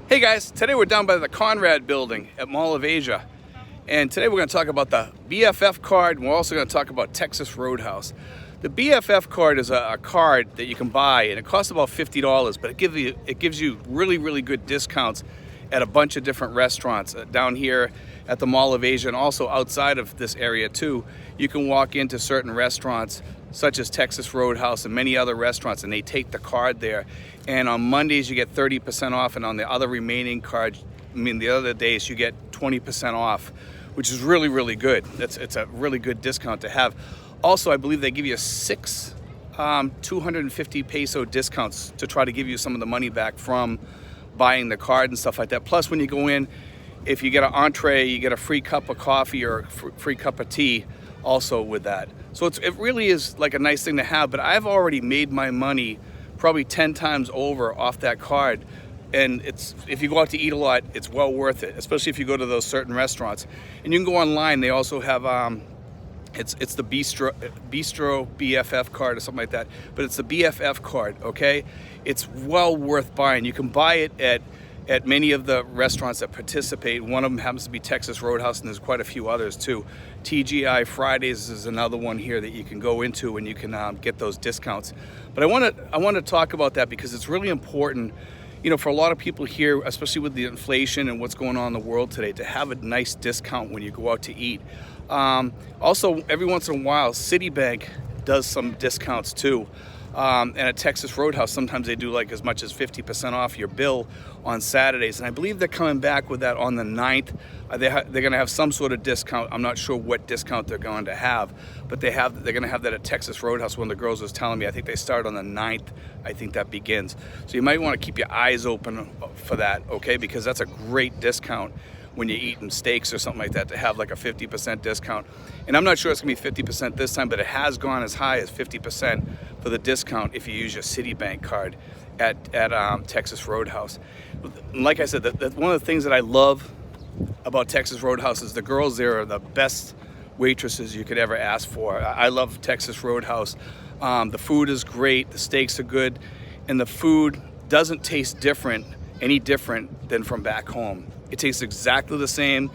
Hey guys, today we're down by the Conrad building at Mall of Asia. And today we're going to talk about the BFF card, and we're also going to talk about Texas Roadhouse. The BFF card is a card that you can buy, and it costs about $50, but it gives you really good discounts at a bunch of different restaurants down here at the Mall of Asia, and also outside of this area too. You can walk into certain restaurants such as Texas Roadhouse and many other restaurants, and they take the card there. And on Mondays you get 30% off, and on the other remaining cards, the other days, you get 20% off, which is really good. It's a really good discount to have. Also, I believe they give you 6 250 peso discounts to try to give you some of the money back from buying the card and stuff like that. Plus, when you go in, if you get an entree, you get a free cup of coffee or a free cup of tea also with that. So it really is like a nice thing to have, but I've already made my money probably 10 times over off that card. And if you go out to eat a lot, it's well worth it, especially if you go to those certain restaurants. And you can go online. They also have it's the Bistro BFF card or something like that, but it's the BFF card. Okay, it's well worth buying. You can buy it at many of the restaurants that participate. One of them happens to be Texas Roadhouse, and there's quite a few others too. TGI Fridays is another one here that you can go into, and you can get those discounts. But I want to talk about that because it's really important, you know, for a lot of people here, especially with the inflation and what's going on in the world today, to have a nice discount when you go out to eat. Also, every once in a while, Citibank does some discounts too. And at Texas Roadhouse, sometimes they do like as much as 50% off your bill on Saturdays. And I believe they're coming back with that on the 9th. They're going to have some sort of discount. I'm not sure what discount they're going to have, but they're going to have that at Texas Roadhouse. One of the girls was telling me, I think they start on the 9th. I think that begins. So you might want to keep your eyes open for that, okay? Because that's a great discount when you're eating steaks or something like that, to have like a 50% discount. And I'm not sure it's gonna be 50% this time, but it has gone as high as 50% for the discount if you use your Citibank card at Texas Roadhouse. Like I said, one of the things that I love about Texas Roadhouse is the girls there are the best waitresses you could ever ask for. I love Texas Roadhouse. The food is great, the steaks are good, and the food doesn't taste any different than from back home. It tastes exactly the same.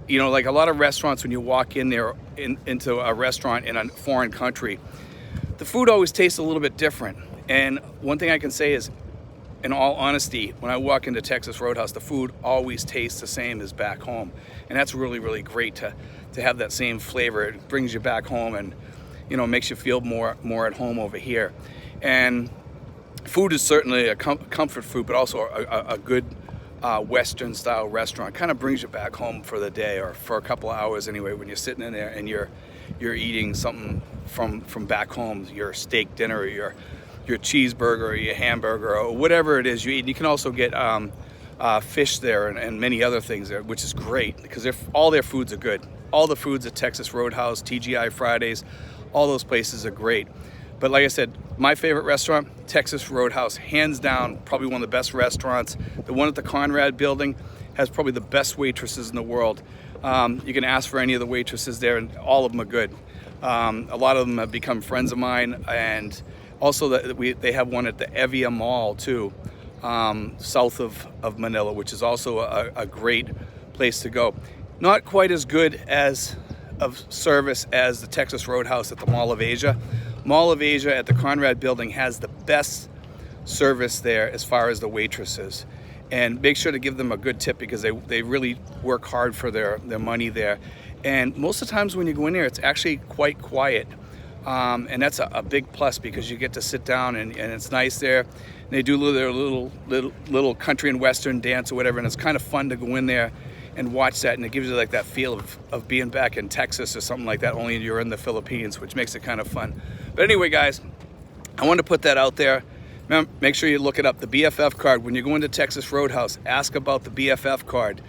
You know, like a lot of restaurants, when you walk in there into a restaurant in a foreign country, the food always tastes a little bit different. And one thing I can say is, in all honesty, when I walk into Texas Roadhouse, the food always tastes the same as back home. And that's really great to have that same flavor. It brings you back home and, you know, makes you feel more at home over here. And food is certainly a comfort food, but also a good Western style restaurant. Kind of brings you back home for the day, or for a couple of hours anyway, when you're sitting in there and you're eating something from back home, your steak dinner or your cheeseburger or your hamburger or whatever it is you eat. And you can also get fish there and many other things there, which is great because all their foods are good. All the foods at Texas Roadhouse, TGI Fridays, all those places are great. But like I said, my favorite restaurant, Texas Roadhouse, hands down, probably one of the best restaurants. The one at the Conrad building has probably the best waitresses in the world. You can ask for any of the waitresses there, and all of them are good. A lot of them have become friends of mine, and also they have one at the Evia Mall too, south of Manila, which is also a great place to go. Not quite as good of service as the Texas Roadhouse at the Mall of Asia. Mall of Asia at the Conrad building has the best service there as far as the waitresses. And make sure to give them a good tip because they really work hard for their money there. And most of the times when you go in there, it's actually quite quiet. And that's a big plus because you get to sit down and it's nice there. And they do their little country and western dance or whatever, and it's kind of fun to go in there and watch that, and it gives you like that feel of being back in Texas or something like that, only you're in the Philippines, which makes it kind of fun. But anyway, guys, I want to put that out there. Make sure you look it up, the BFF card. When you go into Texas Roadhouse, ask about the BFF card,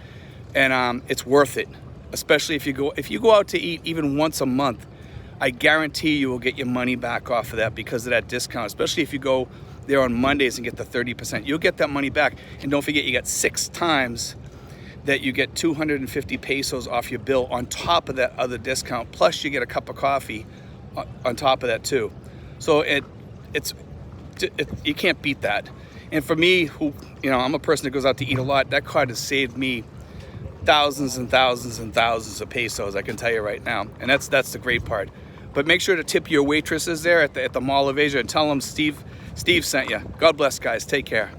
and it's worth it. Especially if you go out to eat even once a month, I guarantee you will get your money back off of that because of that discount. Especially if you go there on Mondays and get the 30%, you'll get that money back. And don't forget, you got 6 times that you get 250 pesos off your bill on top of that other discount. Plus you get a cup of coffee on top of that too. So you can't beat that. And for me, who, I'm a person that goes out to eat a lot, that card has saved me thousands and thousands and thousands of pesos, I can tell you right now. And that's the great part. But make sure to tip your waitresses there at the Mall of Asia and tell them Steve sent you. God bless, guys. Take care.